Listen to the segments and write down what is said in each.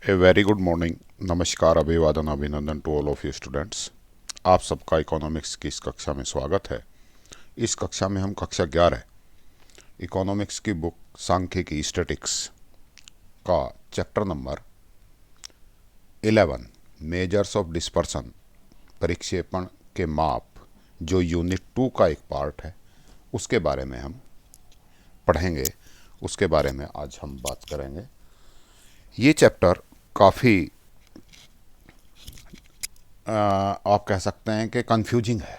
A very good morning. नमस्कार, अभिवादन, अभिनंदन to all of you students. आप सबका इकोनॉमिक्स की इस कक्षा में स्वागत है। इस कक्षा में हम कक्षा 11 इकोनॉमिक्स की बुक सांख्यिकी स्टैटिक्स का chapter number 11 measures of dispersion परिक्षेपण के माप, जो यूनिट 2 का एक पार्ट है, उसके बारे में हम पढ़ेंगे। उसके बारे में आज हम बात करेंगे। ये चैप्टर काफ़ी आप कह सकते हैं कि कंफ्यूजिंग है।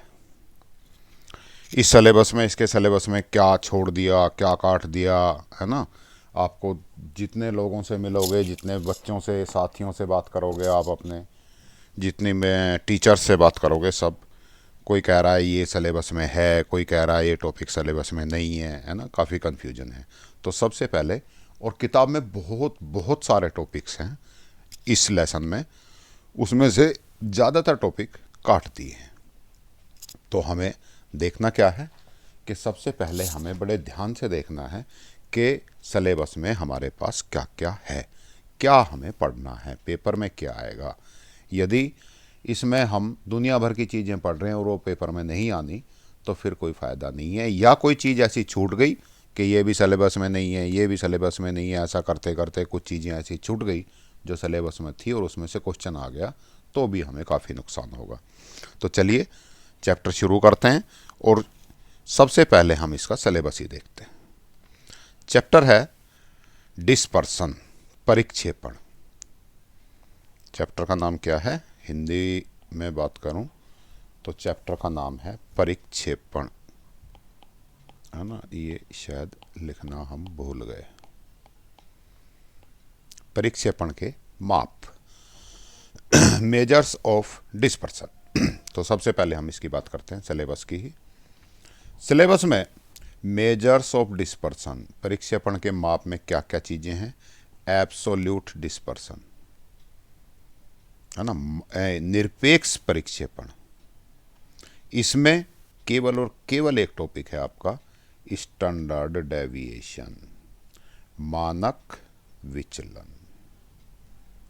इस सिलेबस में, इसके सिलेबस में क्या छोड़ दिया, क्या काट दिया, है ना। आपको जितने लोगों से मिलोगे, जितने बच्चों से, साथियों से बात करोगे, आप अपने जितनी में टीचर्स से बात करोगे, सब कोई कह रहा है ये सिलेबस में है, कोई कह रहा है ये टॉपिक सिलेबस में नहीं है ना। काफ़ी कन्फ्यूजन है। तो सबसे पहले, और किताब में बहुत बहुत सारे टॉपिक्स हैं इस लेसन में, उसमें से ज़्यादातर टॉपिक काट दिए हैं। तो हमें देखना क्या है कि सबसे पहले हमें बड़े ध्यान से देखना है कि सिलेबस में हमारे पास क्या क्या है, क्या हमें पढ़ना है, पेपर में क्या आएगा। यदि इसमें हम दुनिया भर की चीज़ें पढ़ रहे हैं और वो पेपर में नहीं आनी, तो फिर कोई फ़ायदा नहीं है। या कोई चीज़ ऐसी छूट गई कि ये भी सिलेबस में नहीं है, ये भी सिलेबस में नहीं है, ऐसा करते करते कुछ चीज़ें ऐसी छूट गई जो सिलेबस में थी और उसमें से क्वेश्चन आ गया, तो भी हमें काफ़ी नुकसान होगा। तो चलिए चैप्टर शुरू करते हैं और सबसे पहले हम इसका सिलेबस ही देखते हैं। चैप्टर है डिस्पर्सन, परिक्षेपण। चैप्टर का नाम क्या है? हिंदी में बात करूं तो चैप्टर का नाम है परिक्षेपण, है ना। ये शायद लिखना हम भूल गए। परिक्षेपण के माप, मेजर्स ऑफ डिस्पर्सन। तो सबसे पहले हम इसकी बात करते हैं, सिलेबस की ही। सिलेबस में मेजर्स ऑफ डिस्पर्सन, परिक्षेपण के माप में क्या क्या चीज़ें हैं? एब्सोल्यूट डिस्पर्सन, है ना, निरपेक्ष परिक्षेपण। इसमें केवल और केवल एक टॉपिक है आपका, स्टैंडर्ड डेविएशन, मानक विचलन।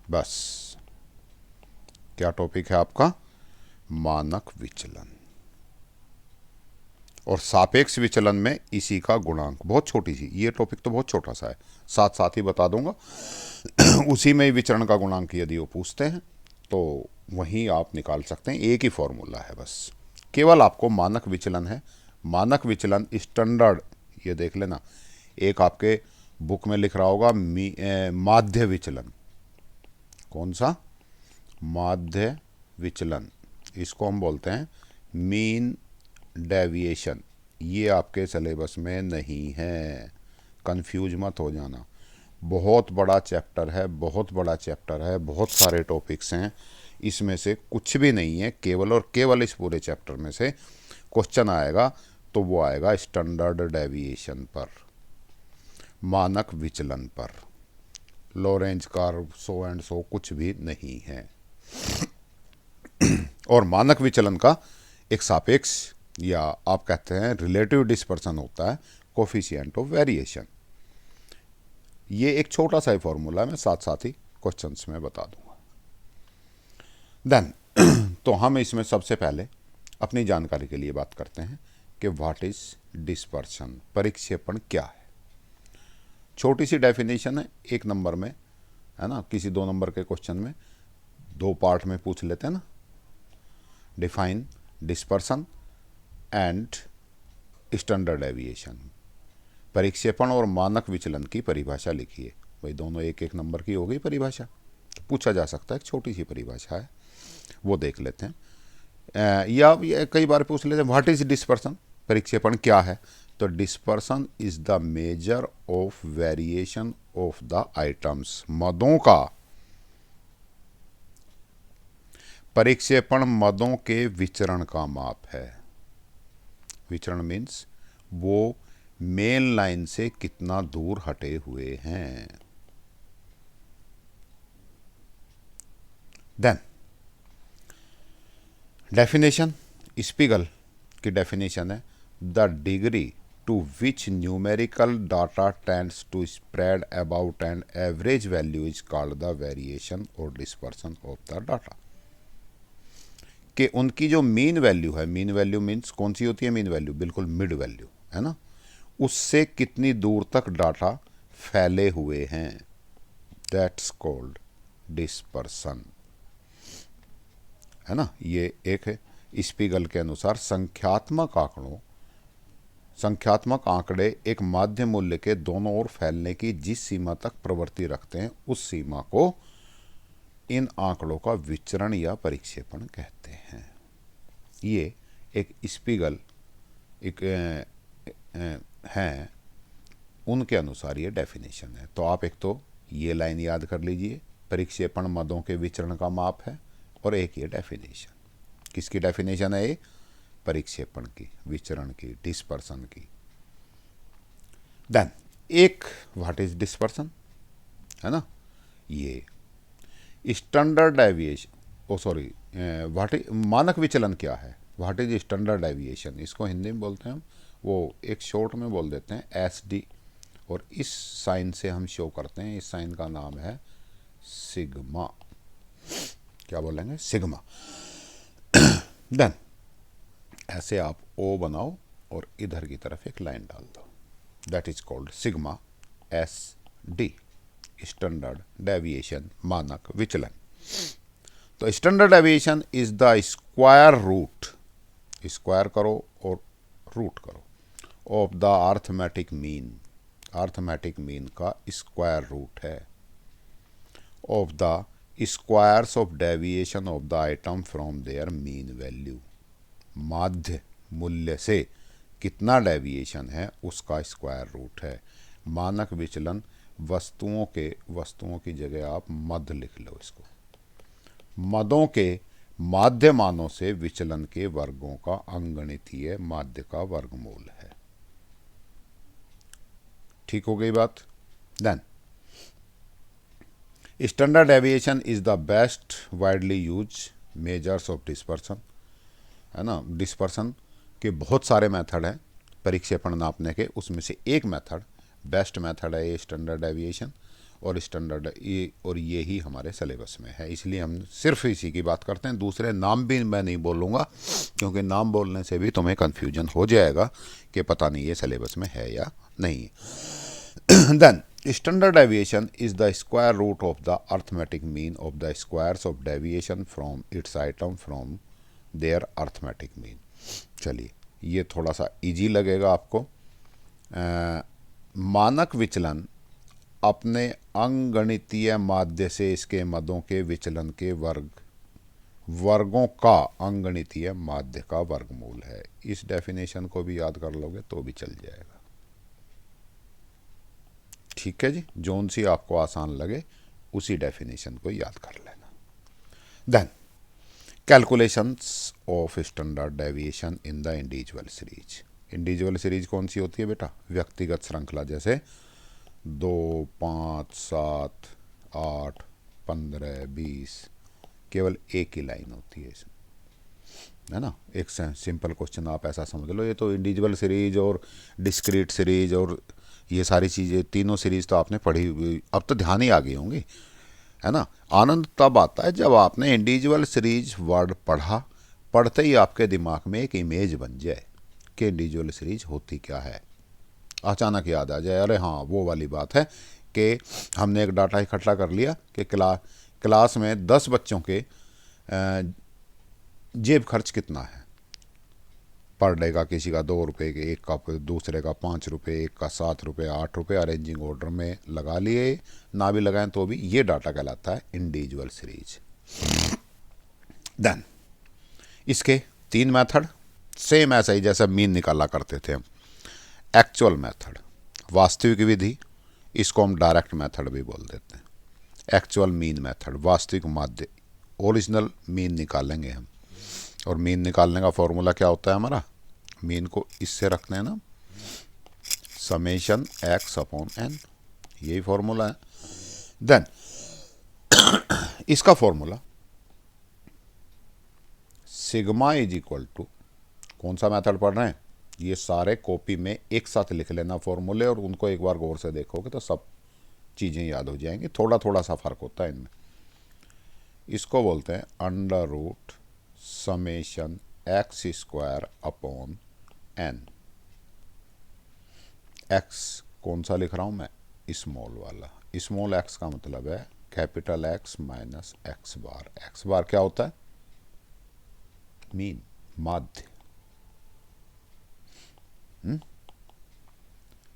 बस, क्या टॉपिक है आपका? मानक विचलन। और सापेक्ष विचलन में इसी का गुणांक, बहुत छोटी सी, ये टॉपिक तो बहुत छोटा सा है, साथ साथ ही बता दूंगा। उसी में ही विचरण का गुणांक यदि वो पूछते हैं तो वहीं आप निकाल सकते हैं। एक ही फॉर्मूला है बस, केवल आपको मानक विचलन है। मानक विचलन स्टैंडर्ड, ये देख लेना, एक आपके बुक में लिख रहा होगा माध्य विचलन। कौन सा? माध्य विचलन। इसको हम बोलते हैं मीन डेविएशन। ये आपके सिलेबस में नहीं है, कंफ्यूज मत हो जाना। बहुत बड़ा चैप्टर है, बहुत बड़ा चैप्टर है, बहुत सारे टॉपिक्स हैं, इसमें से कुछ भी नहीं है। केवल और केवल इस पूरे चैप्टर में से क्वेश्चन आएगा तो वो आएगा स्टैंडर्ड डेविएशन पर, मानक विचलन पर। Lorentz curve, so and so कुछ भी नहीं है। और मानक विचलन का एक सापेक्ष, या आप कहते हैं रिलेटिव डिस्पर्सन होता है, कोफिशिएंट ऑफ वेरिएशन। ये एक छोटा सा ही फॉर्मूला है, मैं साथ साथ ही क्वेश्चंस में बता दूंगा। देन तो हम इसमें सबसे पहले अपनी जानकारी के लिए बात करते हैं कि व्हाट इज डिस्पर्सन, परिक्षेपण क्या है। छोटी सी डेफिनेशन है, एक नंबर में, है ना। किसी 2 नंबर के क्वेश्चन में 2 पार्ट में पूछ लेते हैं ना। Define dispersion and standard deviation, परिक्षेपण और मानक विचलन की परिभाषा लिखिए। भाई दोनों एक एक नंबर की हो गई परिभाषा, पूछा जा सकता है, एक छोटी सी परिभाषा है, वो देख लेते हैं। या कई बार पूछ लेते हैं व्हाट इज डिस्पर्सन, परिक्षेपण क्या है। तो dispersion is the measure of variation of the items, मदों का। परिक्षेपण मदों के विचरण का माप है। विचरण मीन्स वो मेन लाइन से कितना दूर हटे हुए हैं। देन डेफिनेशन, स्पीगल की डेफिनेशन है the degree to which numerical data tends to spread about an average value is called the variation or dispersion of the data। कि उनकी जो मीन वैल्यू है, मीन वैल्यू मीन्स कौन सी होती है मीन वैल्यू, बिल्कुल मिड वैल्यू है ना, उससे कितनी दूर तक डाटा फैले हुए हैं, दैट्स कॉल्ड डिस्पर्सन, है ना। ये एक है। स्पीगल के अनुसार संख्यात्मक आंकड़े एक माध्य मूल्य के दोनों ओर फैलने की जिस सीमा तक प्रवृत्ति रखते हैं उस सीमा को इन आंकड़ों का विचरण या परिक्षेपण कहते हैं। ये एक स्पीगल एक हैं, उनके अनुसार ये डेफिनेशन है। तो आप एक तो ये लाइन याद कर लीजिए, परिक्षेपण मदों के विचरण का माप है, और एक ये डेफिनेशन, किसकी डेफिनेशन है ये, परिक्षेपण की, विचरण की, डिस्पर्सन की। देन एक व्हाट इज डिस्पर्सन, है ना, ये स्टैंडर्ड डेविएशन, व्हाट इज मानक विचलन क्या है, व्हाट इज स्टैंडर्ड डेविएशन, इसको हिंदी में बोलते हैं हम, वो एक शॉर्ट में बोल देते हैं SD, और इस साइन से हम शो करते हैं, इस साइन का नाम है सिग्मा। क्या बोलेंगे, सिग्मा। देन ऐसे आप O बनाओ और इधर की तरफ एक लाइन डाल दो, that is called sigma SD, standard deviation, मानक विचलन। तो standard deviation is the square root, square करो और रूट करो, of the arithmetic mean, arithmetic mean का स्क्वायर रूट है, of the squares of deviation of the item from their mean value, माध्य मूल्य से कितना डेविएशन है उसका स्क्वायर रूट है। मानक विचलन वस्तुओं की जगह आप मद लिख लो इसको, मदों के माध्य मानों से विचलन के वर्गों का अंगणितीय माध्य का वर्गमूल है। ठीक हो गई बात। Then standard deviation is the best widely use measures of dispersion, है ना। डिस्पर्सन के बहुत सारे मेथड हैं परिक्षेपण नापने के, उसमें से एक मेथड, बेस्ट मेथड है ये स्टैंडर्ड डेविएशन, और स्टैंडर्ड ये ही हमारे सिलेबस में है, इसलिए हम सिर्फ इसी की बात करते हैं। दूसरे नाम भी मैं नहीं बोलूँगा, क्योंकि नाम बोलने से भी तुम्हें कन्फ्यूजन हो जाएगा कि पता नहीं ये सिलेबस में है या नहीं। Then standard deviation is the square root of the arithmetic mean of the squares of deviation from its item from their arithmetic mean. चलिए ये थोड़ा सा इजी लगेगा आपको। मानक विचलन अपने अंगणितीय माध्य से इसके मदों के विचलन के वर्गों का अंगणितीय माध्य का वर्गमूल है। इस डेफिनेशन को भी याद कर लोगे तो भी चल जाएगा। ठीक है जी, जोन सी आपको आसान लगे उसी डेफिनेशन को याद कर लेना। Then calculations of standard deviation in the individual series. Individual series कौन सी होती है बेटा, व्यक्तिगत श्रृंखला, जैसे 2, 5, 7, 8, 15, 20, केवल एक ही लाइन होती है इसमें, है ना। एक सिंपल क्वेश्चन आप ऐसा समझ लो, ये तो इंडिविजुअल सीरीज और डिस्क्रीट सीरीज और ये सारी चीज़ें, तीनों सीरीज तो आपने पढ़ी हुई, अब तो ध्यान ही आ गई होंगी, है ना। आनंद तब आता है जब आपने इंडिविजुअल सीरीज वर्ड पढ़ा, पढ़ते ही आपके दिमाग में एक इमेज बन जाए कि इंडिविजुअल सीरीज होती क्या है, अचानक याद आ जाए, अरे हाँ वो वाली बात है कि हमने एक डाटा इकट्ठा कर लिया कि क्लास में 10 बच्चों के जेब खर्च कितना है पर डे का, किसी का 2 रुपये के, एक का, दूसरे का 5 रुपये, एक का 7 रुपये, 8 रुपये, अरेंजिंग ऑर्डर में लगा लिए, ना भी लगाएं तो भी, ये डाटा कहलाता है इंडिविजुअल सीरीज। देन इसके 3 मेथड, सेम ऐसा ही जैसा मीन निकाला करते थे हम। एक्चुअल मेथड, वास्तविक विधि, इसको हम डायरेक्ट मेथड भी बोल देते हैं। एक्चुअल मीन मेथड, वास्तविक माध्य, ओरिजिनल मीन निकालेंगे हम, और मीन निकालने का फॉर्मूला क्या होता है हमारा, मीन को इससे रखना है ना, समेशन x/n, यही फॉर्मूला है। देन इसका formula sigma is equal to, कौन सा मेथड पढ़ रहे हैं, ये सारे कॉपी में एक साथ लिख लेना फॉर्मूले, और उनको एक बार गौर से देखोगे तो सब चीज़ें याद हो जाएंगी। थोड़ा थोड़ा सा फ़र्क होता है इनमें। इसको बोलते हैं under root summation x square upon n. X कौन सा लिख रहा हूँ मैं? स्मॉल वाला। स्मॉल एक्स का मतलब है कैपिटल एक्स माइनस एक्स बार। एक्स बार क्या होता है? मीन, माध्य।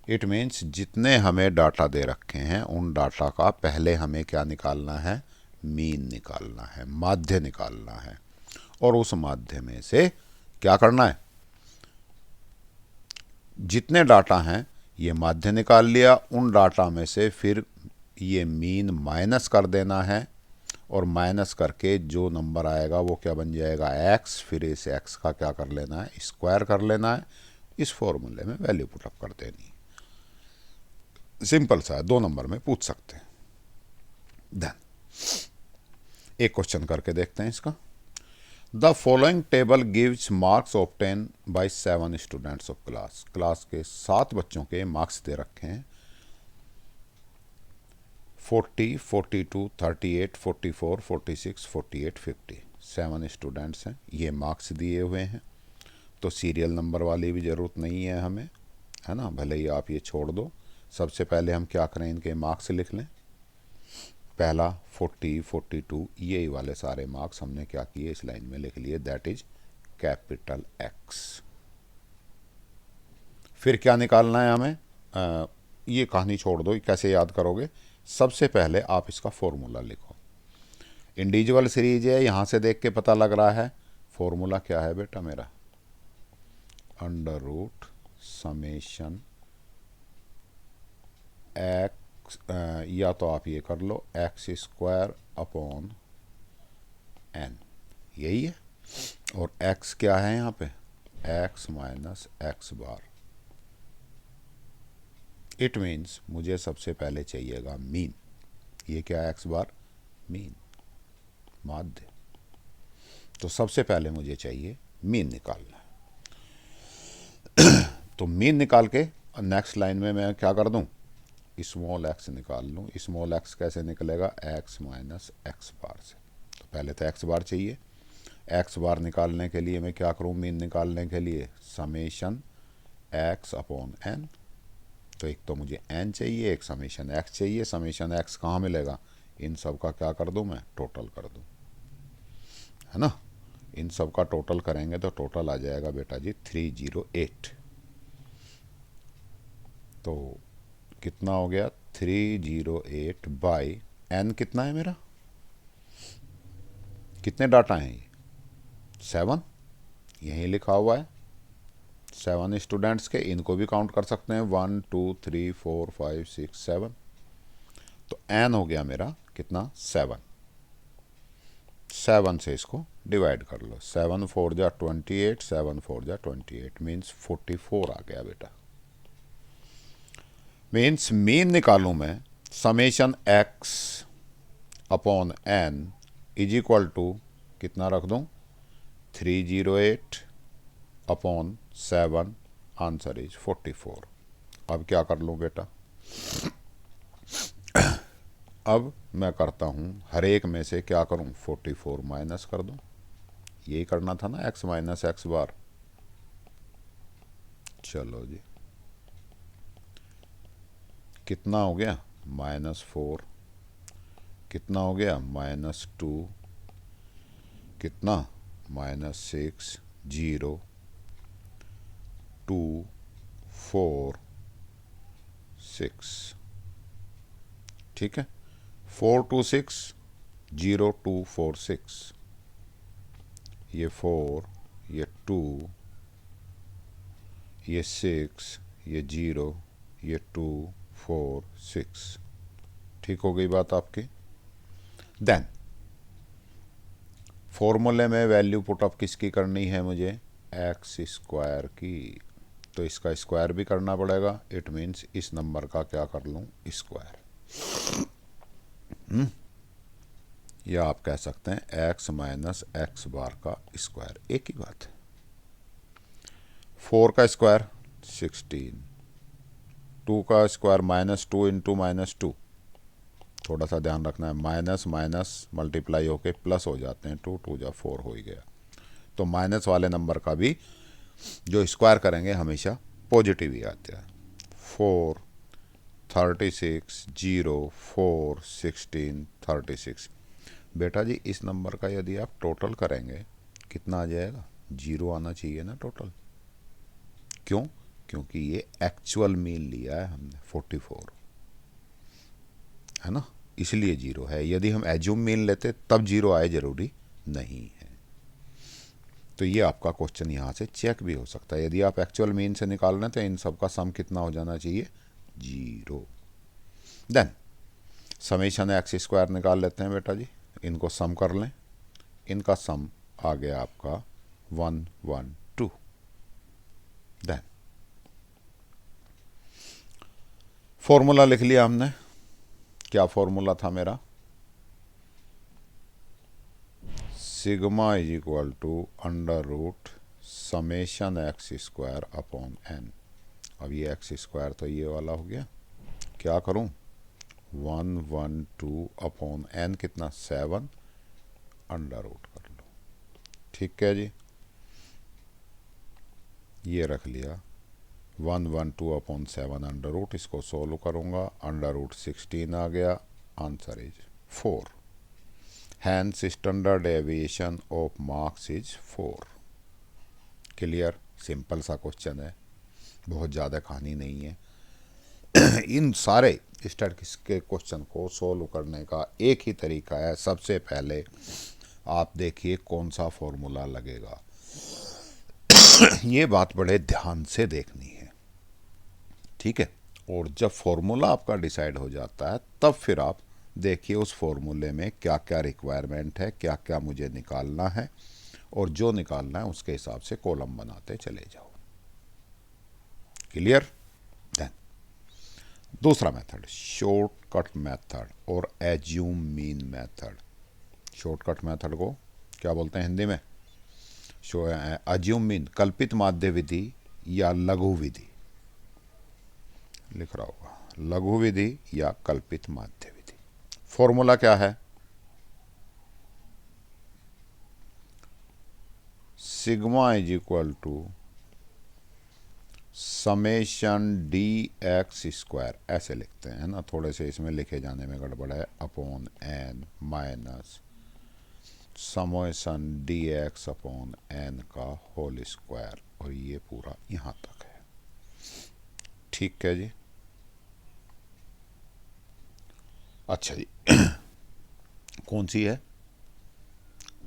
इट मीन्स जितने हमें डाटा दे रखे हैं उन डाटा का पहले हमें क्या निकालना है? मीन निकालना है, माध्य निकालना है। और उस माध्य में से क्या करना है? जितने डाटा हैं ये माध्य निकाल लिया, उन डाटा में से फिर ये मीन माइनस कर देना है, और माइनस करके जो नंबर आएगा वो क्या बन जाएगा? एक्स। फिर इस एक्स का क्या कर लेना है? स्क्वायर कर लेना है। इस फॉर्मूले में वैल्यू पुटअप कर देनी। सिंपल सा है, 2 नंबर में पूछ सकते हैं। देन एक क्वेश्चन करके देखते हैं इसका। The following table gives marks obtain bye 7 students of class. Class के 7 बच्चों के मार्क्स दे रखे हैं। 40, 42, 38, 44, 46, 48, 50। 7 स्टूडेंट्स हैं, ये मार्क्स दिए हुए हैं। तो सीरियल नंबर वाली भी ज़रूरत नहीं है हमें, है ना, भले ही आप ये छोड़ दो। सबसे पहले हम क्या करें? इनके मार्क्स लिख लें। पहला 40, 42, ये वाले सारे मार्क्स हमने क्या किए? इस लाइन में लिख लिए, दैट इज कैपिटल एक्स। फिर क्या निकालना है हमें? ये कहानी छोड़ दो, कैसे याद करोगे? सबसे पहले आप इसका फॉर्मूला लिखो। इंडिविजुअल सीरीज है, यहाँ से देख के पता लग रहा है। फॉर्मूला क्या है बेटा मेरा? अंडर रूट समेशन एक्स, या तो आप ये कर लो एक्स स्क्वायर अपॉन एन, यही है। और एक्स क्या है यहाँ पे? X minus x bar. It means मुझे सबसे पहले चाहिएगा मीन। ये क्या है? एक्स बार, मीन, माध्य। तो सबसे पहले मुझे चाहिए मीन निकालना है। तो मीन निकाल के नेक्स्ट लाइन में मैं क्या कर दूं? स्मॉल एक्स निकाल लूँ। स्मॉल एक्स कैसे निकलेगा? एक्स माइनस एक्स बार से। तो पहले तो एक्स बार चाहिए। एक्स बार निकालने के लिए मैं क्या करूँ? मीन निकालने के लिए समेशन एक्स अपॉन एन। तो एक तो मुझे एन चाहिए, एक समेशन एक्स चाहिए। समेशन एक्स कहाँ मिलेगा? इन सब का क्या कर दूँ मैं? टोटल कर दूँ, है ना। इन सब का टोटल करेंगे तो टोटल आ जाएगा बेटा जी 308। तो कितना हो गया? 308 बाई एन कितना है मेरा? कितने डाटा हैं ये? 7, यहीं लिखा हुआ है। 7 स्टूडेंट्स के, इनको भी काउंट कर सकते हैं, 1 2 3 4 5 6 7। तो एन हो गया मेरा कितना? 7। 7 से इसको डिवाइड कर लो। 7 4 जा 28, 7 4 जा 28, मीन्स 44 आ गया बेटा। मीन्स मीन निकालूं मैं, summation x upon n is equal to कितना रख दूं? 308 अपॉन 7, आंसर इज 44। अब क्या कर लूं बेटा? अब मैं करता हूं, हर एक में से क्या करूं? 44 माइनस कर दूं। यही करना था ना, एक्स माइनस एक्स बार। चलो जी, कितना हो गया? -4। कितना हो गया? -2। कितना? -6, 0, 2, 4, 6। ठीक है, 4 2 6, 0 2 4 6। ये 4, ये 2, ये 6, ये 0, ये 2 4 6। ठीक हो गई बात आपकी। देन फॉर्मूले में वैल्यू पुटअप किसकी करनी है मुझे? एक्स स्क्वायर की। तो इसका स्क्वायर भी करना पड़ेगा। इट मीन्स इस नंबर का क्या कर लूँ? स्क्वायर। या आप कह सकते हैं एक्स माइनस एक्स बार का स्क्वायर, एक ही बात है। 4 का स्क्वायर 16, 2 का स्क्वायर -2 इंटू -2, थोड़ा सा ध्यान रखना है, माइनस माइनस मल्टीप्लाई होके प्लस हो जाते हैं, 2 2 जा 4 हो ही गया। तो माइनस वाले नंबर का भी जो स्क्वायर करेंगे हमेशा पॉजिटिव ही आते हैं। 4 36 0 4 16 36। बेटा जी इस नंबर का यदि आप टोटल करेंगे कितना आ जाएगा? 0 आना चाहिए ना टोटल। क्यों? क्योंकि ये एक्चुअल मीन लिया है हमने 44, है ना, इसलिए 0 है। यदि हम एज्यूम मीन लेते तब 0 आए, जरूरी नहीं है। तो ये आपका क्वेश्चन यहाँ से चेक भी हो सकता है। यदि आप एक्चुअल मीन से निकाल रहे हैं तो इन सब का सम कितना हो जाना चाहिए? 0। देन समेशन एक्स स्क्वायर निकाल लेते हैं बेटा जी, इनको सम कर लें। इनका सम आ गया आपका 112। देन फॉर्मूला लिख लिया हमने। क्या फॉर्मूला था मेरा? Sigma is equal to under root summation x square upon n. अब ये एक्स स्क्वायर तो ये वाला हो गया, क्या करूं? 112 अपॉन एन कितना? 7, अंडर रूट कर लो। ठीक है जी, ये रख लिया 112 अपॉन 7 अंडर रूट। इसको सोल्व करूंगा, अंडर रूट 16 आ गया, answer is 4। Hence standard deviation of marks is 4। Clear? Simple सा क्वेश्चन है, बहुत ज़्यादा कहानी नहीं है। इन सारे स्टैटिस्टिक्स के क्वेश्चन को सोल्व करने का एक ही तरीका है। सबसे पहले आप देखिए कौन सा फॉर्मूला लगेगा। ये बात बड़े ध्यान से देखनी है, ठीक है। और जब फॉर्मूला आपका डिसाइड हो जाता है तब फिर आप देखिए उस फॉर्मूले में क्या क्या रिक्वायरमेंट है, क्या क्या मुझे निकालना है, और जो निकालना है उसके हिसाब से कॉलम बनाते चले जाओ। क्लियर? देन दूसरा मेथड, शॉर्टकट मेथड और assume mean method. Shortcut method को क्या बोलते हैं हिंदी में? एज्यूम मीन कल्पित माध्य विधि या लघु विधि, लिख रहा होगा, लघु विधि या कल्पित माध्य विधि। फॉर्मूला क्या है? Sigma is equal to summation d x square, ऐसे लिखते हैं ना, थोड़े से इसमें लिखे जाने में गड़बड़ है, upon n minus summation d x upon n का होल स्क्वायर, और ये पूरा यहां तक है। ठीक है जी। अच्छा जी, कौन सी है?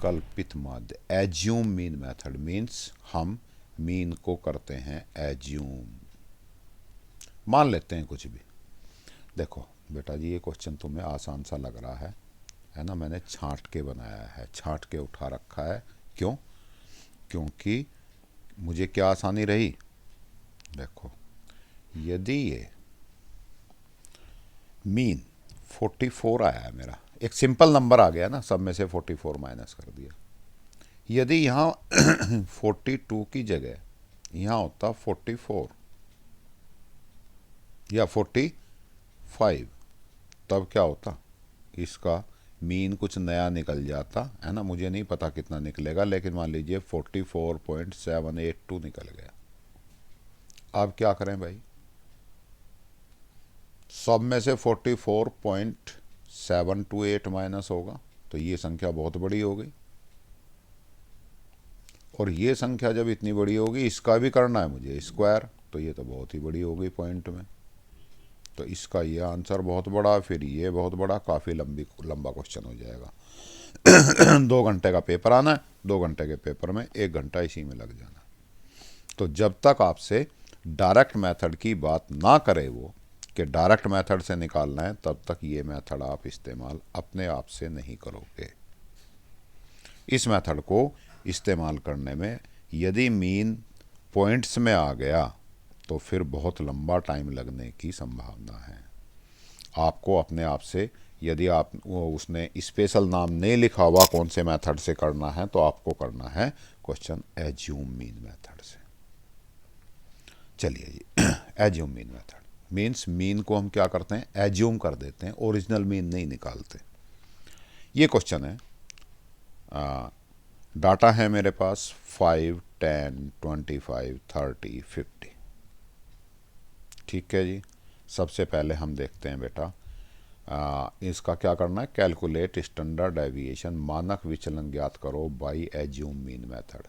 कल्पित माध्य, एज्यूम मीन मेथड। मीन्स हम मीन को करते हैं एज्यूम, मान लेते हैं कुछ भी। देखो बेटा जी ये क्वेश्चन तुम्हें आसान सा लग रहा है ना, मैंने छांट के बनाया है, छांट के उठा रखा है। क्यों? क्योंकि मुझे क्या आसानी रही, देखो यदि ये मीन 44 आया है मेरा, एक सिंपल नंबर आ गया ना, सब में से 44 माइनस कर दिया। यदि यहाँ 42 की जगह यहाँ होता 44 या 45, तब क्या होता? इसका मीन कुछ नया निकल जाता, है ना। मुझे नहीं पता कितना निकलेगा, लेकिन मान लीजिए 44.782 निकल गया। अब क्या करें भाई? सब में से 44.728 माइनस होगा, तो ये संख्या बहुत बड़ी हो गई। और ये संख्या जब इतनी बड़ी होगी, इसका भी करना है मुझे स्क्वायर, तो ये तो बहुत ही बड़ी हो गई पॉइंट में। तो इसका ये आंसर बहुत बड़ा, फिर ये बहुत बड़ा, काफ़ी लंबा क्वेश्चन हो जाएगा। 2 घंटे का पेपर आना है, 2 घंटे के पेपर में 1 घंटा इसी में लग जाना। तो जब तक आपसे डायरेक्ट मेथड की बात ना करे वो, कि डायरेक्ट मेथड से निकालना है, तब तक ये मेथड आप इस्तेमाल अपने आप से नहीं करोगे। इस मेथड को इस्तेमाल करने में यदि मीन पॉइंट्स में आ गया तो फिर बहुत लंबा टाइम लगने की संभावना है। आपको अपने आप से, यदि आप उसने स्पेशल नाम नहीं लिखा हुआ कौन से मेथड से करना है, तो आपको करना है क्वेश्चन एज्यूम मीन मेथड से। चलिए जी, assume mean method means mean को हम क्या करते हैं, एज्यूम कर देते हैं, ओरिजिनल मीन नहीं निकालते। ये क्वेश्चन है, डाटा है मेरे पास 5, 10, 25, 30, 50। ठीक है जी। सबसे पहले हम देखते हैं बेटा, इसका क्या करना है, कैलकुलेट स्टैंडर्ड डेविएशन, मानक विचलन ज्ञात करो बाई एज्यूम मीन मेथड।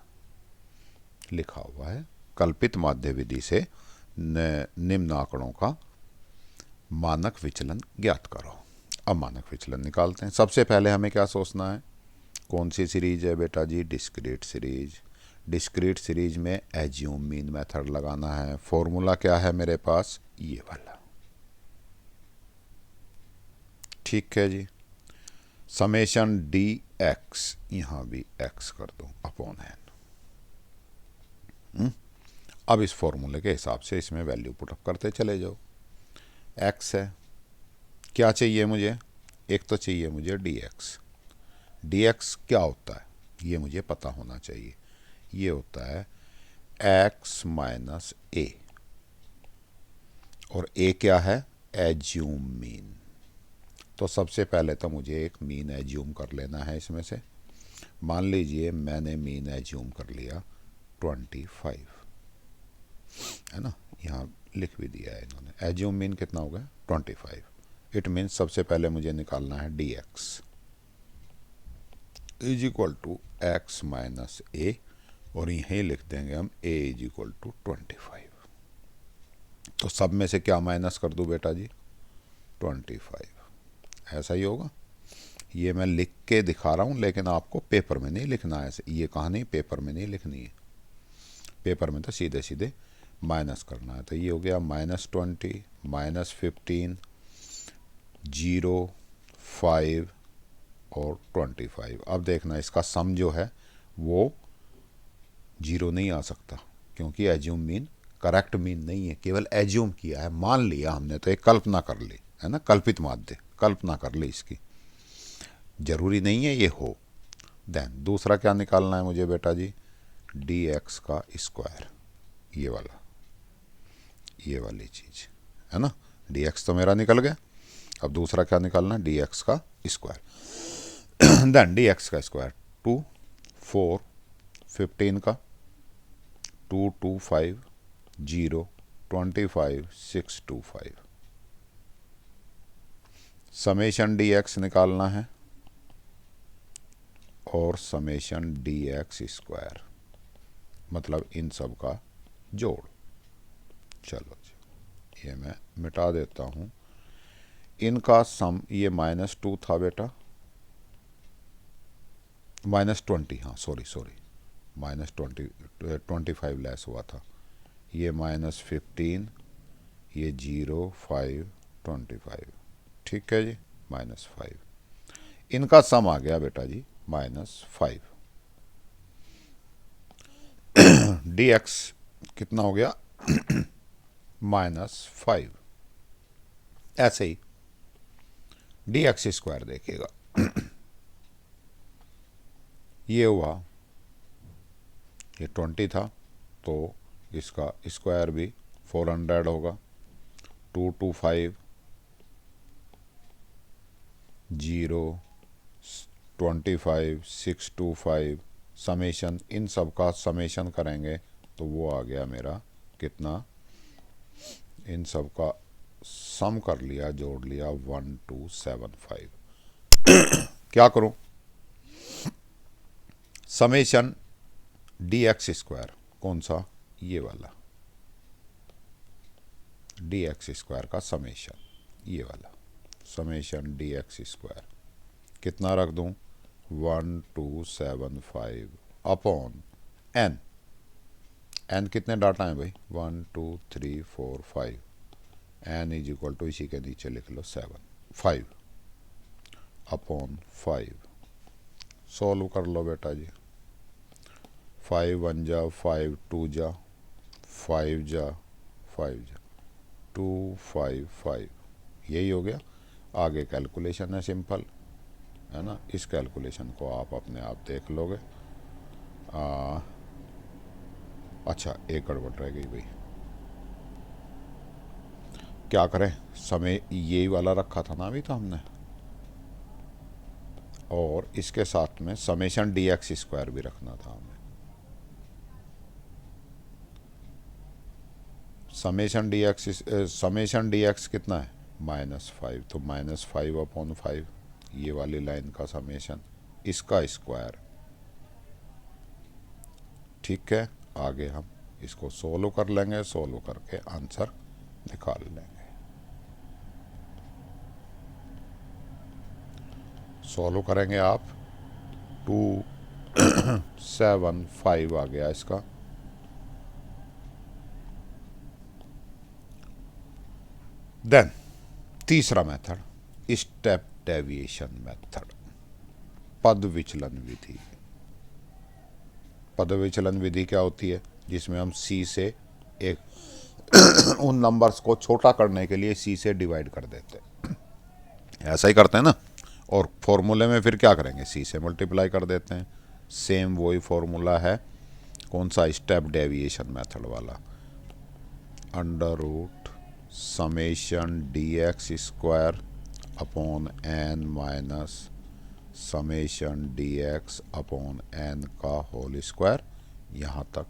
लिखा हुआ है कल्पित माध्य विधि से निम्न आंकड़ों का मानक विचलन ज्ञात करो। अब मानक विचलन निकालते हैं। सबसे पहले हमें क्या सोचना है, कौन सी सीरीज है बेटा जी, डिस्क्रीट सीरीज। डिस्क्रीट सीरीज में एज्यूम मीन मेथड लगाना है। फॉर्मूला क्या है मेरे पास, ये वाला। ठीक है जी। समेशन डी एक्स, यहां भी एक्स कर दो अपॉन एन। अब इस फॉर्मूले के हिसाब से इसमें वैल्यू पुटअप करते चले जाओ। एक्स है, क्या चाहिए मुझे, एक तो चाहिए मुझे डी एक्स। डी एक्स क्या होता है ये मुझे पता होना चाहिए। ये होता है एक्स माइनस ए, और ए क्या है, एज्यूम मीन। तो सबसे पहले तो मुझे एक मीन एज्यूम कर लेना है इसमें से। मान लीजिए मैंने मीन एज्यूम कर लिया 25, है ना, यहाँ लिख भी दिया है इन्होंने। एज्यूम मीन कितना हो गया, 25। इट मीन्स सबसे पहले मुझे निकालना है d x is equal to x minus a, और यहीं लिख देंगे हम ए इज इक्वल टू 25। तो सब में से क्या माइनस कर दूं बेटा जी, 25। ऐसा ही होगा। ये मैं लिख के दिखा रहा हूँ, लेकिन आपको पेपर में नहीं लिखना है। ये कहानी पेपर में नहीं लिखनी है। पेपर में तो सीधे सीधे माइनस करना है। तो ये हो गया -20, -15, 0, 5 और 25। अब देखना इसका सम जो है वो 0 नहीं आ सकता, क्योंकि एज्यूम मीन करेक्ट मीन नहीं है, केवल एज्यूम किया है, मान लिया हमने। तो एक कल्पना कर ली है ना, कल्पित माध्य, कल्पना कर ली इसकी, जरूरी नहीं है ये हो। देन दूसरा क्या निकालना है मुझे बेटा जी, डी एक्स का स्क्वायर, ये वाला, ये वाली चीज है ना। डी एक्स तो मेरा निकल गया। अब दूसरा क्या निकालना है, डी एक्स का स्क्वायर। देन डी एक्स का स्क्वायर 2, 4, 15 का 2, 2, 5, 0, 25, 6, 2, 5। समेशन डी एक्स निकालना है, और समेशन डी एक्स स्क्वायर, मतलब इन सब का जोड़। चलो जी, ये मैं मिटा देता हूँ। इनका सम, ये -2 था बेटा, -20, हाँ सॉरी, -20, 25 लेस हुआ था। ये -15, ये 0, 5, 25। ठीक है जी, -5। इनका सम आ गया बेटा जी -5। डी एक्स कितना हो गया, -5। ऐसे ही डी एक्स स्क्वायर देखिएगा, ये हुआ, ये 20 था, तो इसका स्क्वायर भी 400 होगा। 2, 2, 5, 0, 25, 6, 2, 5। समेशन, इन सब का समेशन करेंगे तो वो आ गया मेरा कितना, इन सब का सम कर लिया, जोड़ लिया, 1275। क्या करूं, समेशन डी एक्स स्क्वायर, कौन सा, ये वाला, डी एक्स स्क्वायर का समेशन, ये वाला समेशन डी एक्स स्क्वायर कितना रख दूं, 1275 अपॉन एन। एन कितने डाटा हैं भाई, 1, 2, 3, 4, 5। एन इज इक्वल टू, इसी के नीचे लिख लो 7, 5 अपॉन 5। सॉल्व कर लो बेटा जी। 5 1 जा, 5 2 जा, 5 जा, 5 जा, 2 5 5। यही हो गया। आगे कैलकुलेशन है सिंपल, है ना। इस कैलकुलेशन को आप अपने आप देख लोगे। अच्छा, एक गड़बड़ रह गई भाई, क्या करें, समय यही वाला रखा था ना अभी तो हमने, और इसके साथ में समेशन डी एक्स स्क्वायर भी रखना था हमें। समेशन डी एक्स कितना है, -5, तो -5/5 ये वाली लाइन का समेशन, इसका स्क्वायर। ठीक है, आगे हम इसको सोल्व कर लेंगे, सोल्व करके आंसर निकाल लेंगे। सोल्व करेंगे आप, 275 आ गया इसका। देन तीसरा मेथड, स्टेप डेविएशन मेथड, पद विचलन विधि। पद विचलन विधि क्या होती है, जिसमें हम सी से एक उन नंबर्स को छोटा करने के लिए सी से डिवाइड कर देते हैं, ऐसा ही करते हैं ना, और फॉर्मूले में फिर क्या करेंगे, सी से मल्टीप्लाई कर देते हैं। सेम वही फॉर्मूला है, कौन सा, स्टेप डेविएशन मेथड वाला, under root summation d x square upon n minus summation d x upon n का होल स्क्वायर, यहाँ तक,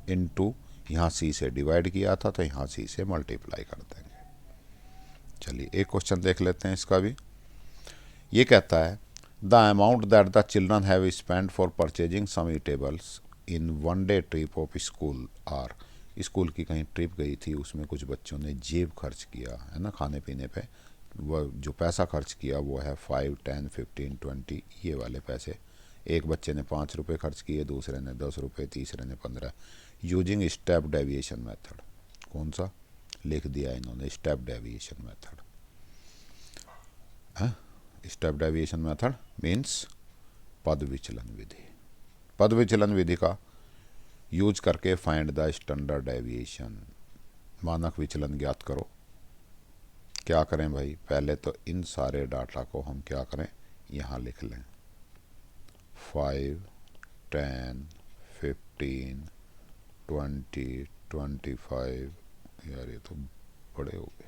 इनटू यहाँ सी से डिवाइड किया था तो यहाँ सी से मल्टीप्लाई कर देंगे। चलिए एक क्वेश्चन देख लेते हैं इसका भी। ये कहता है the amount that the children have spend for purchasing some eatables in one day trip of school are. School की कहीं ट्रिप गई थी, उसमें कुछ बच्चों ने जेब खर्च किया है ना, खाने पीने पे, वह जो पैसा खर्च किया वो है 5, 10, 15, 20 ये वाले पैसे। एक बच्चे ने 5 रुपये खर्च किए, दूसरे ने 10 रुपये, तीसरे ने 15। यूजिंग स्टेप डेविएशन मेथड, कौन सा लिख दिया इन्होंने, step deviation method. Step deviation method means पद विचलन विधि। पद विचलन विधि का यूज करके फाइंड द स्टैंडर्ड डेविएशन, मानक विचलन ज्ञात करो। क्या करें भाई, पहले तो इन सारे डाटा को हम क्या करें, यहाँ लिख लें, 5, 10, 15, 20, 25, यार ये तो बड़े हो गए।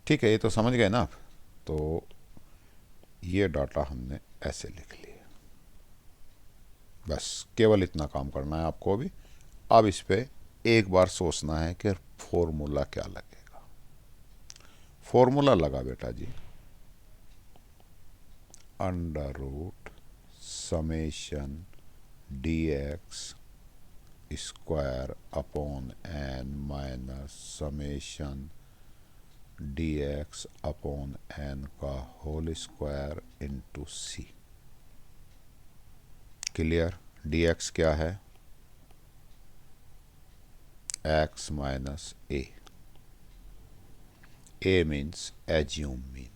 ठीक है, ये तो समझ गए ना आप, तो ये डाटा हमने ऐसे लिख लिया। बस केवल इतना काम करना है आपको अभी। अब इस पे एक बार सोचना है कि फॉर्मूला क्या लगेगा। फॉर्मूला लगा बेटा जी, under root summation d x square upon n minus summation d x upon n का whole square into c. Clear, d x क्या है, x minus a means assume mean.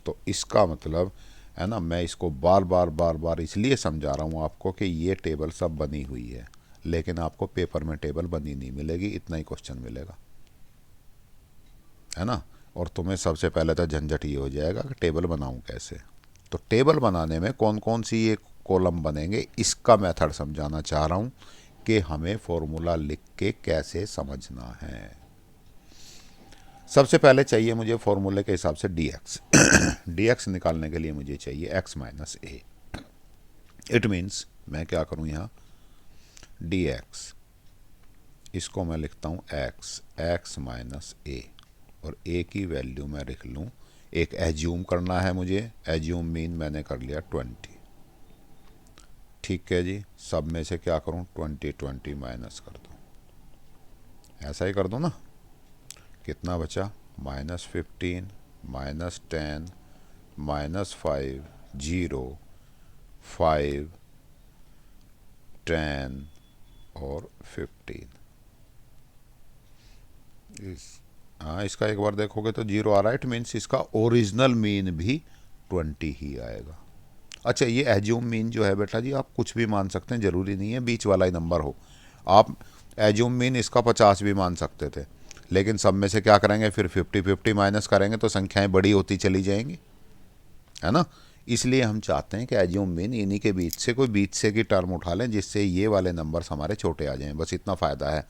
तो इसका मतलब है ना, मैं इसको बार बार इसलिए समझा रहा हूँ आपको कि ये टेबल सब बनी हुई है, लेकिन आपको पेपर में टेबल बनी नहीं मिलेगी, इतना ही क्वेश्चन मिलेगा, है ना। और तुम्हें सबसे पहले तो झंझट ये हो जाएगा कि टेबल बनाऊं कैसे। तो टेबल बनाने में कौन कौन सी ये कॉलम बनेंगे, इसका मेथड समझाना चाह रहा हूँ कि हमें फॉर्मूला लिख के कैसे समझना है। सबसे पहले चाहिए मुझे फॉर्मूले के हिसाब से डी एक्स। डी एक्स निकालने के लिए मुझे चाहिए x minus A. It means मैं क्या करूँ यहाँ, डी एक्स, इसको मैं लिखता हूँ एक्स माइनस ए, और ए की वैल्यू मैं लिख लूँ, एक एज्यूम करना है मुझे, एज्यूम मीन मैंने कर लिया 20। ठीक है जी, सब में से क्या करूँ, 20 माइनस कर दूँ, ऐसा ही कर दूँ ना। कितना बचा, -15, -10, -5, 0, 5, 10 और 15। इसका एक बार देखोगे तो 0 आ रहा है, इट मीन्स इसका ओरिजिनल मीन भी 20 ही आएगा। अच्छा, ये एज्यूम मीन जो है बेटा जी, आप कुछ भी मान सकते हैं, ज़रूरी नहीं है बीच वाला ही नंबर हो। आप एज्यूम मीन इसका 50 भी मान सकते थे, लेकिन सब में से क्या करेंगे, फिर 50-50 माइनस करेंगे तो संख्याएं बड़ी होती चली जाएंगी, है ना। इसलिए हम चाहते हैं कि एज्यूम मीन इन्हीं के बीच से कोई बीच से की टर्म उठा लें जिससे ये वाले नंबर्स हमारे छोटे आ जाएं, बस इतना फ़ायदा है।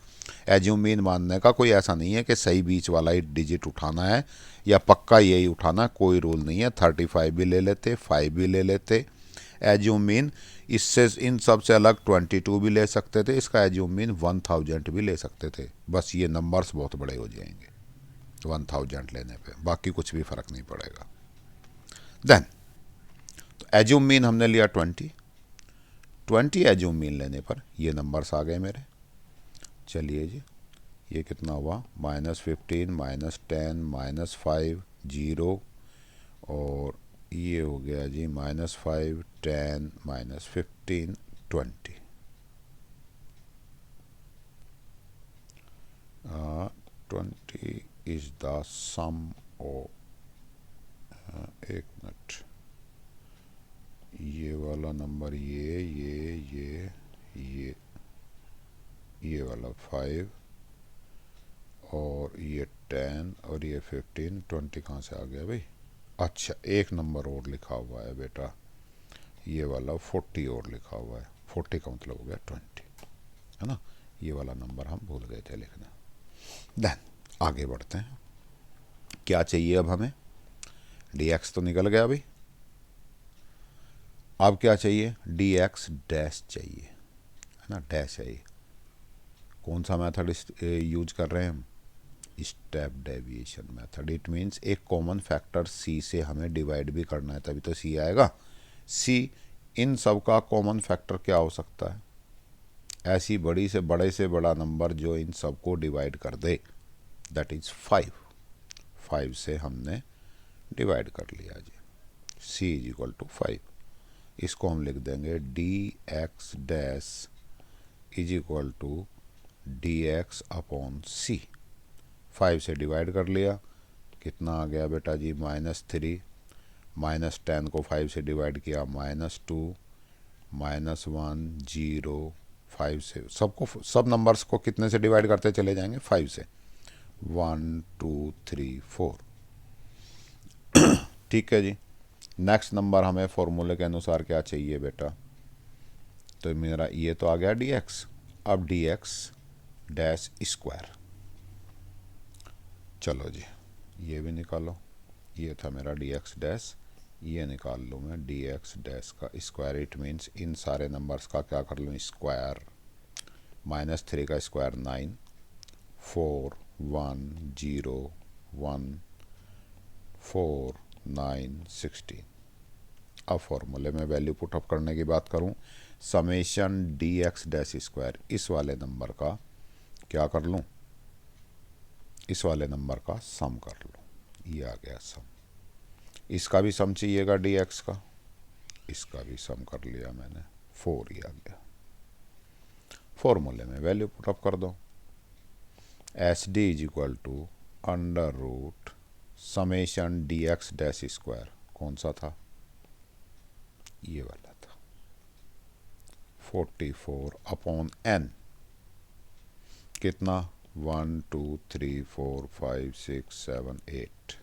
एज्यूम मीन मानने का कोई ऐसा नहीं है कि सही बीच वाला ही डिजिट उठाना है या पक्का यही उठाना है, कोई रूल नहीं है। 35 भी ले लेते, 5 भी ले लेते। एज्यूम मीन इससे इन सब से अलग 22 भी ले सकते थे, इसका एज्यूम मीन 1000 भी ले सकते थे, बस ये नंबर्स बहुत बड़े हो जाएंगे 1000 लेने पे, बाकी कुछ भी फ़र्क नहीं पड़ेगा। देन एज्यूम मीन हमने लिया 20 एज्यूम मीन लेने पर ये नंबर्स आ गए मेरे। चलिए जी, ये कितना हुआ, -15 -10 -5 0, और ये हो गया जी -5 10 -15 20। 20 इज द सम ऑफ, एक मिनट, ये वाला नंबर ये वाला 5 और ये 10 और ये 15, 20 कहाँ से आ गया भाई? अच्छा, एक नंबर और लिखा हुआ है बेटा, ये वाला 40 और लिखा हुआ है, 40 का मतलब हो गया 20, है ना। ये वाला नंबर हम भूल गए थे लिखना। देन आगे बढ़ते हैं, क्या चाहिए अब हमें? dx तो निकल गया भाई, अब क्या चाहिए? dx डैश चाहिए, है ना, डैश है ये। कौन सा मेथड यूज कर रहे हैं हम? Step deviation method. It means एक कॉमन फैक्टर c से हमें डिवाइड भी करना है, तभी तो c आएगा। c इन सब का कॉमन फैक्टर क्या हो सकता है? ऐसी बड़ी से बड़े से बड़ा नंबर जो इन सब को डिवाइड कर दे, दैट इज 5। 5 से हमने डिवाइड कर लिया जी, c इज इक्वल टू 5। इसको हम लिख देंगे dx dash is equal to dx upon c। 5 से डिवाइड कर लिया, कितना आ गया बेटा जी? -3, -10 को 5 से डिवाइड किया -2 -1 0। 5 से सबको, सब नंबर्स को कितने से डिवाइड करते चले जाएंगे? 5 से। 1 2 3 4। ठीक है जी। नेक्स्ट नंबर हमें फॉर्मूले के अनुसार क्या चाहिए बेटा? तो मेरा ये तो आ गया dx, अब dx डैश स्क्वायर। चलो जी, ये भी निकालो, ये था मेरा dx डैश, ये निकाल लूँ मैं dx डैश का स्क्वायर। इट मीन्स इन सारे नंबर्स का क्या कर लूँ? स्क्वायर। -3 का स्क्वायर 9, 4 1 0 1 4 9 16। अब फॉर्मूले में वैल्यू पुट अप करने की बात करूं, समेशन dx डैश स्क्वायर, इस वाले नंबर का क्या कर लूं? इस वाले नंबर का सम कर लूं। ये आ गया सम। इसका भी सम चाहिएगा dx का, इसका भी सम कर लिया मैंने, 4 ही आ गया। फॉर्मूले में वैल्यू पुट अप कर दो, s d is equal to under root summation dx dash square, कौन सा था? ये वाला था, 44 अपॉन n, कितना? 1 2 3 4 5 6 7 8,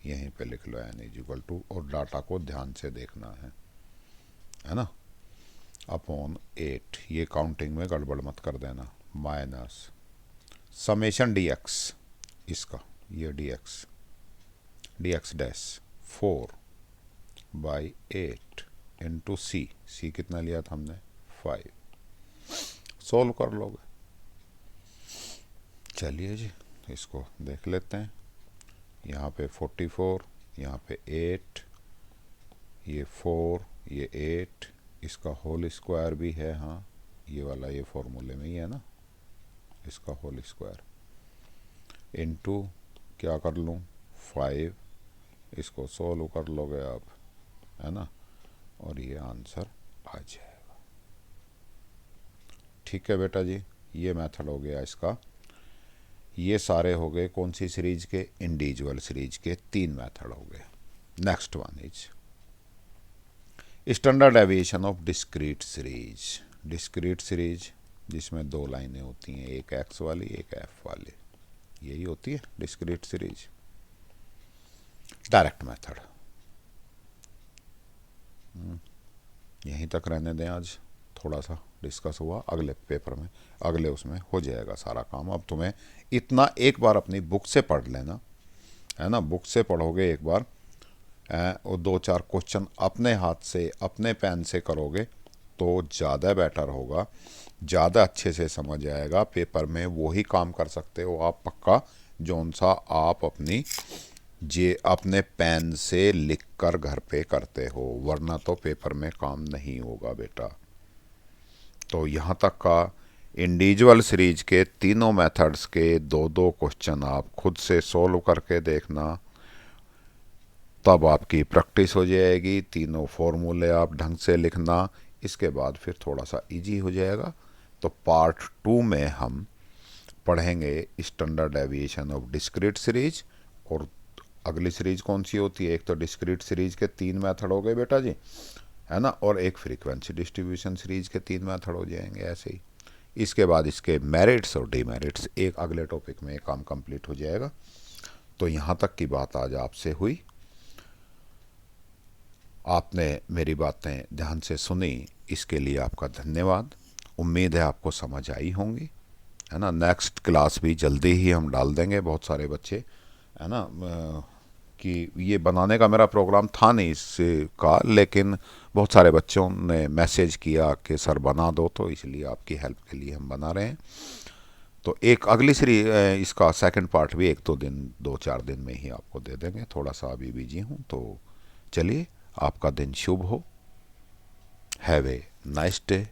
यहीं पे लिख लो n इज इक्वल टू, और डाटा को ध्यान से देखना है ना, अपॉन 8। ये काउंटिंग में गड़बड़ मत कर देना, माइनस समेशन dx, इसका ये dx डैश 4 बाई 8 इंटू सी कितना लिया था हमने? 5। सोल्व कर लोगे। चलिए जी, इसको देख लेते हैं। यहाँ पे 44, यहाँ पे 8, ये 4, ये 8, इसका होल स्क्वायर भी है, हाँ ये वाला, ये फॉर्मूले में ही है ना, इसका होल स्क्वायर इनटू क्या कर लूँ? 5। इसको सोल्व कर लोगे आप, है ना, और ये आंसर आ जाएगा। ठीक है बेटा जी, ये मेथड हो गया इसका। ये सारे हो गए कौन सी सीरीज के? इंडिविजुअल सीरीज के 3 मेथड हो गए। Next one is standard deviation of discrete series. Discrete series जिसमें 2 लाइनें होती हैं, एक एक्स वाली एक एफ वाली, यही होती है डिस्क्रीट सीरीज। डायरेक्ट मेथड, यहीं तक रहने दें, आज थोड़ा सा डिस्कस हुआ, अगले पेपर में, अगले उसमें हो जाएगा सारा काम। अब तुम्हें इतना एक बार अपनी बुक से पढ़ लेना, है ना, बुक से पढ़ोगे एक बार, और दो चार क्वेश्चन अपने हाथ से अपने पेन से करोगे तो ज़्यादा बेटर होगा, ज़्यादा अच्छे से समझ आएगा। पेपर में वही काम कर सकते हो आप पक्का, जौन सा आप अपनी जे अपने पेन से लिख कर घर पे करते हो, वरना तो पेपर में काम नहीं होगा बेटा। तो यहाँ तक का इंडिविजुअल सीरीज के तीनों मेथड्स के दो दो क्वेश्चन आप खुद से सोल्व करके देखना, तब आपकी प्रैक्टिस हो जाएगी। तीनों फॉर्मूले आप ढंग से लिखना, इसके बाद फिर थोड़ा सा इजी हो जाएगा। तो पार्ट 2 में हम पढ़ेंगे standard deviation of discrete series, और अगली सीरीज कौन सी होती है, एक तो डिस्क्रीट सीरीज के 3 मेथड हो गए बेटा जी, है ना, और एक फ्रीक्वेंसी डिस्ट्रीब्यूशन सीरीज के 3 मेथड हो जाएंगे ऐसे ही। इसके बाद इसके मेरिट्स और डीमेरिट्स एक अगले टॉपिक में काम कंप्लीट हो जाएगा। तो यहाँ तक की बात आज आपसे हुई, आपने मेरी बातें ध्यान से सुनी, इसके लिए आपका धन्यवाद। उम्मीद है आपको समझ आई होंगी, है ना। नेक्स्ट क्लास भी जल्दी ही हम डाल देंगे, बहुत सारे बच्चे, है ना, कि ये बनाने का मेरा प्रोग्राम था नहीं इसका, लेकिन बहुत सारे बच्चों ने मैसेज किया कि सर बना दो, तो इसलिए आपकी हेल्प के लिए हम बना रहे हैं। तो एक अगली सीरीज, इसका सेकंड पार्ट भी एक दो दिन, 2-4 दिन में ही आपको दे देंगे, थोड़ा सा अभी बिजी हूँ। तो चलिए, आपका दिन शुभ हो। Have a nice day.